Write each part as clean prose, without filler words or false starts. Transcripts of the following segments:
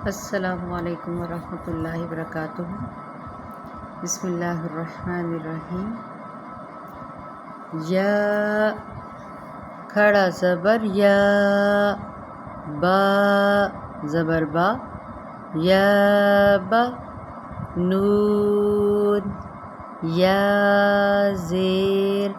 السلام علیکم ورحمۃ اللہ وبرکاتہ۔ بسم اللہ الرحمن الرحیم۔ یا کھڑا زبر یا، با زبر با، یا با، نون یا زیر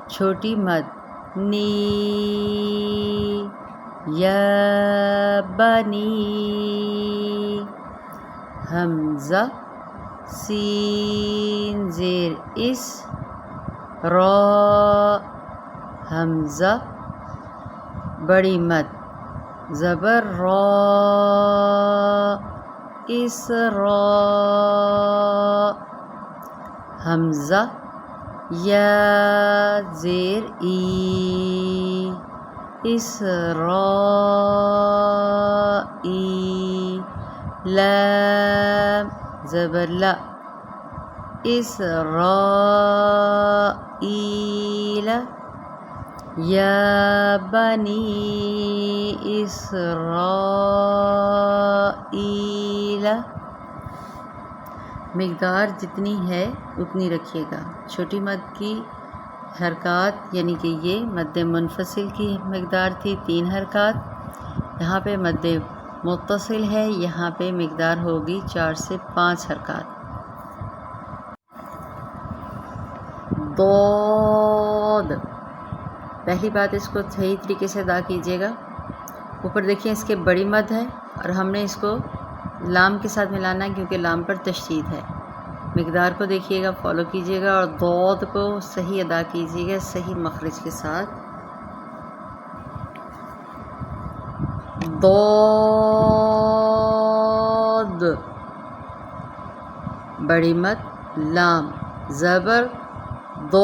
چھوٹی مد نی، یا بنی، حمزہ سین زیر اس، را حمزہ بڑی مد زبر را، اس را، حمزہ یا زیر ای، اسرائی، لام زبر لا، اسرائیل، یا بنی اسرائیل۔ مقدار جتنی ہے اتنی رکھیے گا۔ چھوٹی مد کی حرکات یعنی کہ یہ مد منفصل کی مقدار تھی 3 حرکات، یہاں پہ مد متصل ہے، یہاں پہ مقدار ہوگی 4 سے 5 حرکات۔ ضاد، پہلی بات اس کو صحیح طریقے سے ادا کیجیے گا۔ اوپر دیکھیں اس کے بڑی مد ہے اور ہم نے اس کو لام کے ساتھ ملانا ہے کیونکہ لام پر تشدید ہے۔ مقدار کو دیکھیے گا، فالو کیجیے گا اور ضاد کو صحیح ادا کیجیے گا صحیح مخرج کے ساتھ۔ ضاد بڑی مد، لام زبر ضال،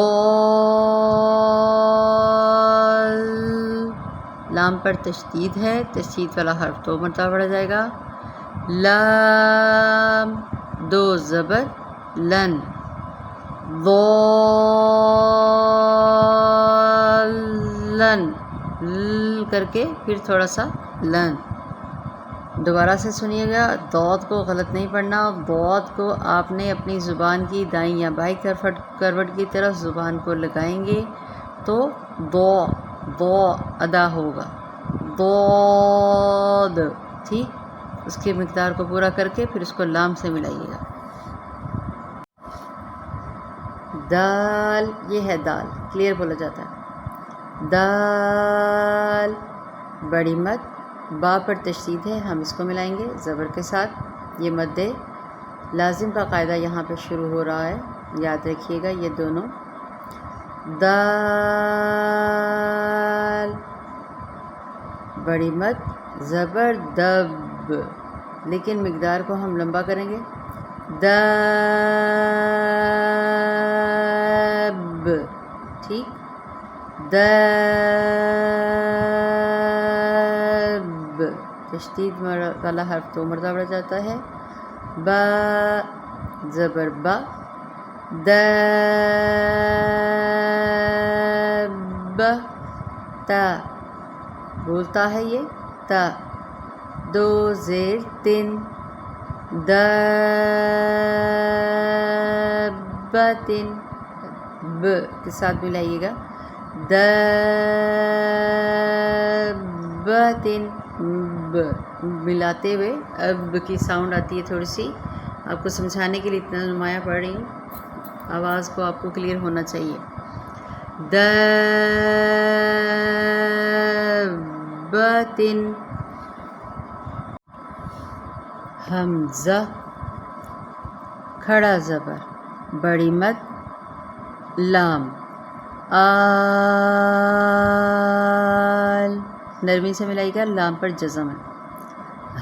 لام پر تشدید ہے، تشدید والا حرف 2 مرتبہ پڑھا جائے گا۔ لام 2 زبر لن، ضالن، ل کر کے پھر تھوڑا سا لن۔ دوبارہ سے سنیے گا، ضاد کو غلط نہیں پڑھنا، ضاد کو آپ نے اپنی زبان کی دائیں یا بائیں کروٹ کی طرف زبان کو لگائیں گے تو ضو ادا ہوگا، ضاد، ٹھیک۔ اس کی مقدار کو پورا کر کے پھر اس کو لام سے ملائیے گا۔ دال، یہ ہے دال، کلیئر بولا جاتا ہے۔ دال بڑی مد، با پر تشدید ہے، ہم اس کو ملائیں گے زبر کے ساتھ۔ یہ مد لازم کا قاعدہ یہاں پہ شروع ہو رہا ہے، یاد رکھیے گا یہ دونوں۔ دال بڑی مد زبر دب، لیکن مقدار کو ہم لمبا کریں گے، دب، ٹھیک۔ دب تشدید والا حرف 2 مرتبہ پڑھا جاتا ہے۔ با زبر با، دب، تا بولتا ہے یہ تا، 2 زیر 3، دبتن، ب کے ساتھ ملائیے گا، دبتن، ب ملاتے ہوئے اب کی ساؤنڈ آتی ہے تھوڑی سی، آپ کو سمجھانے کے لیے اتنا نمایاں پڑھ رہی ہوں، آواز کو آپ کو کلیئر ہونا چاہیے۔ دبتن، حمزہ کھڑا زبر بڑی مد، لام آل، نرمی سے ملائی گا، لام پر جزم ہے۔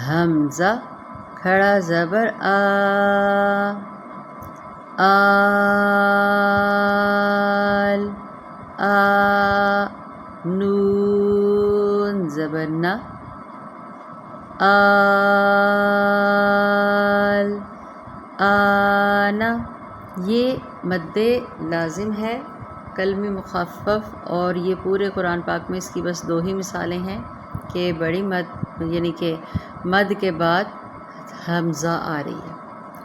حمزہ کھڑا زبر آ، آل، آ، نون زبر نا، آل، آنا، یہ مد لازم ہے، کلمی مخفف، اور یہ پورے قرآن پاک میں اس کی بس 2 ہی مثالیں ہیں کہ بڑی مد یعنی کہ مد کے بعد حمزہ آ رہی ہے۔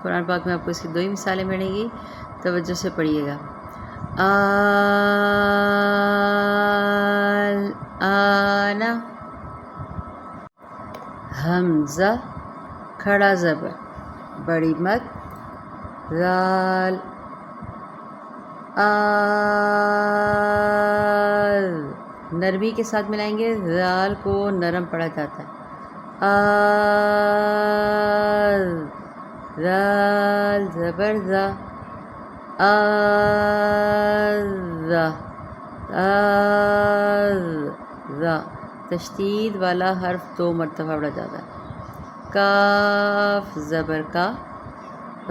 قرآن پاک میں آپ کو اس کی 2 ہی مثالیں ملیں گی، توجہ سے پڑھیے گا۔ آنا، حمزہ کھڑا زبر بڑی مد ذال، نرمی کے ساتھ ملائیں گے، ذال کو نرم پڑھا جاتا ہے۔ ذال زبر ذا، ذا تشدید والا حرف 2 مرتبہ پڑھا جاتا ہے۔ کاف زبر کا،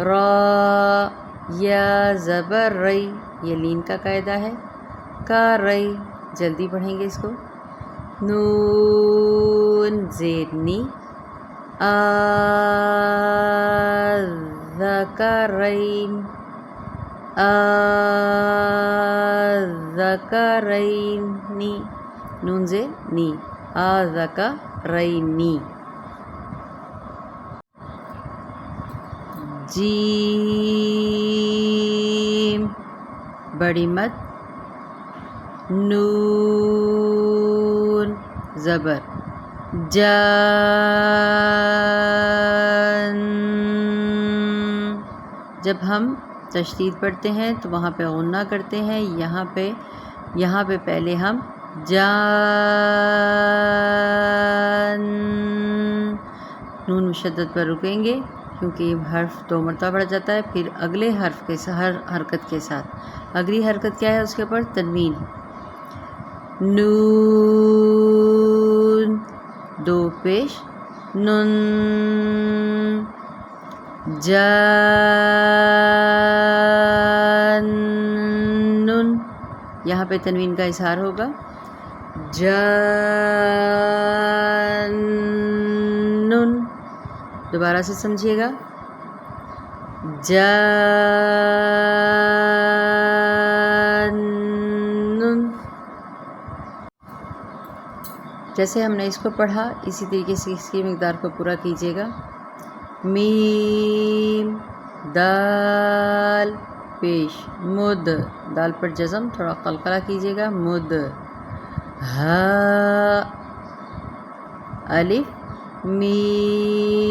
را یا زبر رئی، یہ لین کا قاعدہ ہے، کا رئی، جلدی پڑھیں گے اس کو۔ نون زیر نی، ذکرین، ذکرینی، نون زیر نی، ذکرینی۔ جیم بڑی مد، نون زبر جان، جب ہم تشدید پڑھتے ہیں تو وہاں پہ غنہ کرتے ہیں، یہاں پہ پہلے ہم جان، نون مشدد پر رکیں گے کیونکہ یہ حرف 2 مرتبہ پڑھا جاتا ہے۔ پھر اگلے حرف کے ہر حرکت کے ساتھ، اگلی حرکت کیا ہے اس کے اوپر؟ تنوین، نون 2 پیش، نن، جانن، یہاں پہ تنوین کا اظہار ہوگا، جانن، دوبارہ سے سمجھیے گا، جانن۔ جیسے ہم نے اس کو پڑھا اسی طریقے سے اس کی مقدار کو پورا کیجیے گا۔ میم دال پیش، مد، دال پر جزم، تھوڑا قلقلہ کیجیے گا، مد، ہا الف میم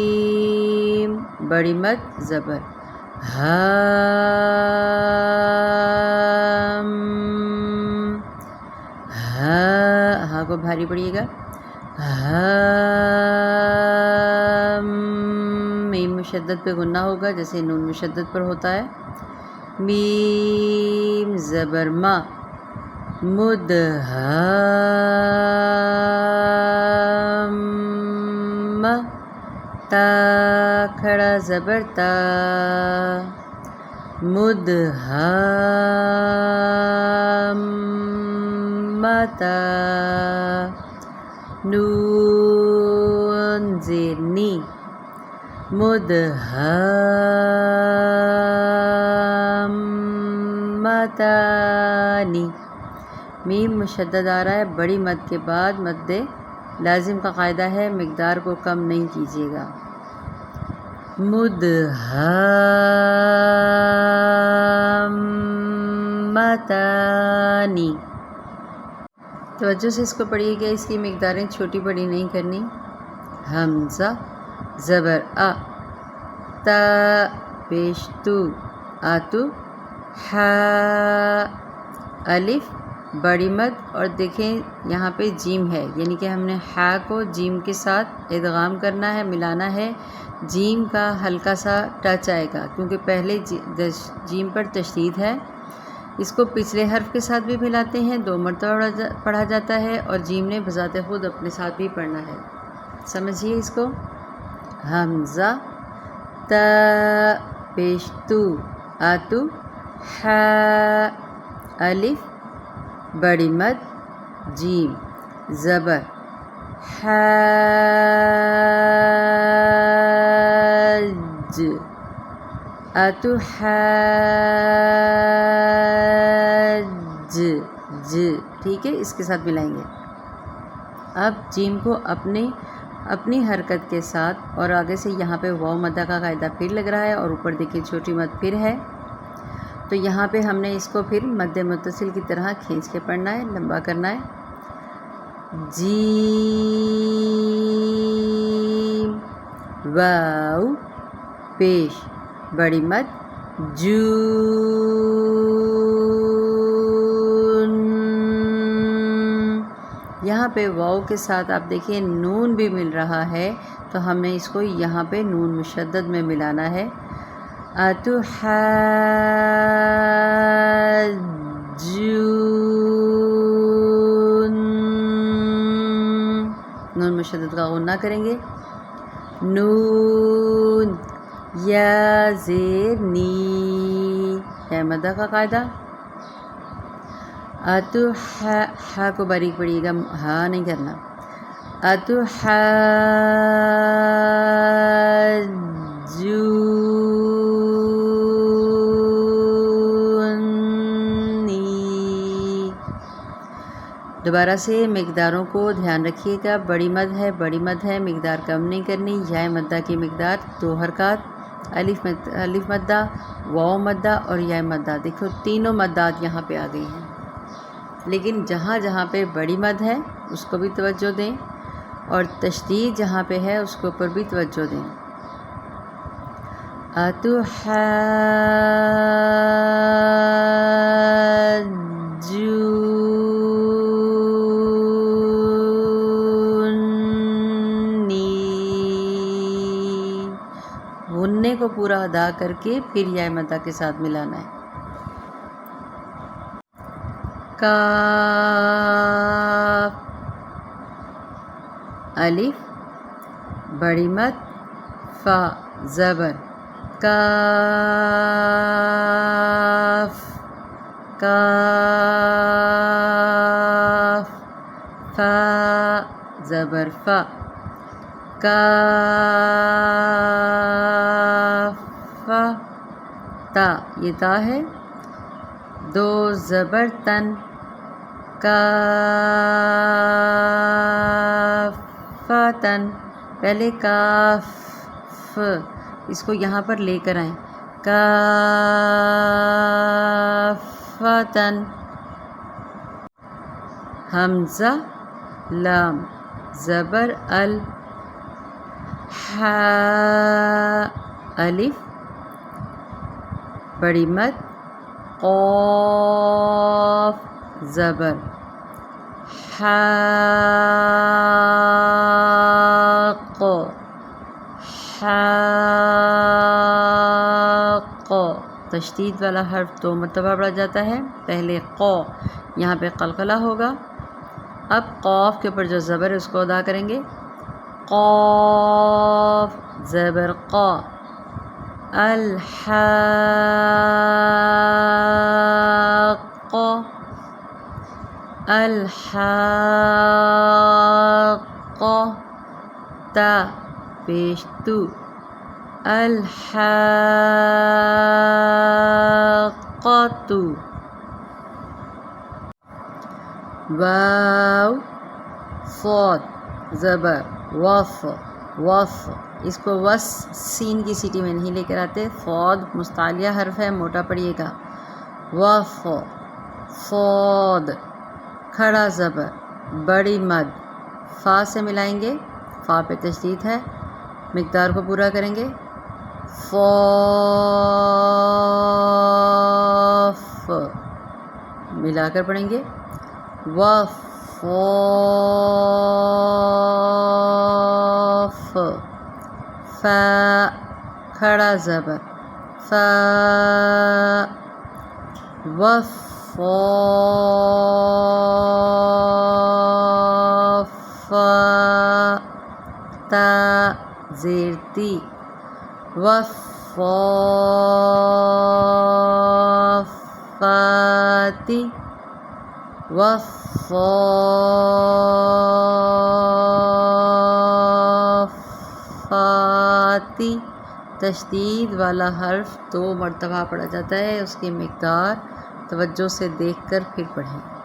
بڑی مد زبر، ہام، ہاں کو بھاری پڑیے گا، ہام، میم مشدد پہ غنہ ہوگا جیسے نون مشدد پر ہوتا ہے۔ میم زبر ما، مد، ہام، تا کھڑا زبر تا، مد، ہام، متا، نون زیر نی، مد، ہام، متانی، میم مشدد آ رہا ہے بڑی مد کے بعد، مد لازم کا قاعدہ ہے، مقدار کو کم نہیں کیجیے گا، مد، ہام، متانی۔ توجہ سے اس کو پڑھیے گا، اس کی مقداریں چھوٹی بڑی نہیں کرنی۔ حمزہ زبر آ، تا پیش تو، آتو، ہا الف بڑی مد، اور دیکھیں یہاں پہ جیم ہے، یعنی کہ ہم نے ہا کو جیم کے ساتھ ادغام کرنا ہے، ملانا ہے، جیم کا ہلکا سا ٹچ آئے گا کیونکہ پہلے جیم پر تشدید ہے، اس کو پچھلے حرف کے ساتھ بھی ملاتے ہیں، 2 مرتبہ پڑھا جاتا ہے، اور جیم نے بذات خود اپنے ساتھ بھی پڑھنا ہے، سمجھیے اس کو۔ حمزہ تا پیش تو، آتو، ہا الف بڑی مد جیم زبر، حاج، آتو حاج، ج، ٹھیک ہے، اس کے ساتھ ملائیں گے۔ اب جیم کو اپنے اپنی حرکت کے ساتھ، اور آگے سے یہاں پہ واو مدہ کا قاعدہ پھر لگ رہا ہے اور اوپر دیکھیے چھوٹی مد پھر ہے، تو یہاں پہ ہم نے اس کو پھر مد متصل کی طرح کھینچ کے پڑھنا ہے، لمبا کرنا ہے۔ جیم، واو پیش بڑی مد، جون، یہاں پہ واو کے ساتھ آپ دیکھیے نون بھی مل رہا ہے، تو ہم نے اس کو یہاں پہ نون مشدد میں ملانا ہے۔ اتحاجون، نون مشدد کا غنہ کریں گے، نون یا زیر نی، ہے مدہ کا قاعدہ، ہا کو باریک پڑھیے گا، ہا نہیں کرنا، اتحاجونی، دوبارہ سے مقداروں کو دھیان رکھیے گا، بڑی مد ہے، بڑی مد ہے، مقدار کم نہیں کرنی، یا مدہ کی مقدار 2 حرکات، الف مدہ، واو مدہ اور یا مدہ، دیکھو تینوں مدات یہاں پہ آ گئی ہیں، لیکن جہاں جہاں پہ بڑی مد ہے اس کو بھی توجہ دیں، اور تشدید جہاں پہ ہے اس کے اوپر بھی توجہ دیں۔ غنّے کو پورا ادا کر کے پھر یا مدہ کے ساتھ ملانا ہے۔ کاف، الف بڑی مد، فا زبر، کاف، کاف، فا زبر فا، کاف، فا، تا، یہ تا ہے، 2 زبر تن، کافتن، پہلے کاف، اس کو یہاں پر لے کر آئیں، کافتن، حمزہ لام زبر ال، ہا الف بڑی مد، قاف زبر، حاق، حاق، تشدید والا حرف 2 مرتبہ پڑھا جاتا ہے، پہلے قو، یہاں پہ قلقلہ ہوگا، اب قاف کے اوپر جو زبر ہے اس کو ادا کریں گے، قاف زبر قا، الحاق، الحاق، تا پیش تو، الحاقۃ، واو صاد زبر وف، وف، اس کو وس سین کی سیٹی میں نہیں لے کر آتے، صاد مستعلیہ حرف ہے، موٹا پڑھیے گا، وف، صاد، کھڑا زبر بڑی مد، فا سے ملائیں گے، فا پہ تشدید ہے، مقدار کو پورا کریں گے، فاف، ملا کر پڑھیں گے، وفاف، فا کھڑا زبر فا، وفا، تا زیر تی، وفاتی، وفاتی، تشدید والا حرف 2 مرتبہ پڑھا جاتا ہے، اس کی مقدار توجہ سے دیکھ کر پھر پڑھیں۔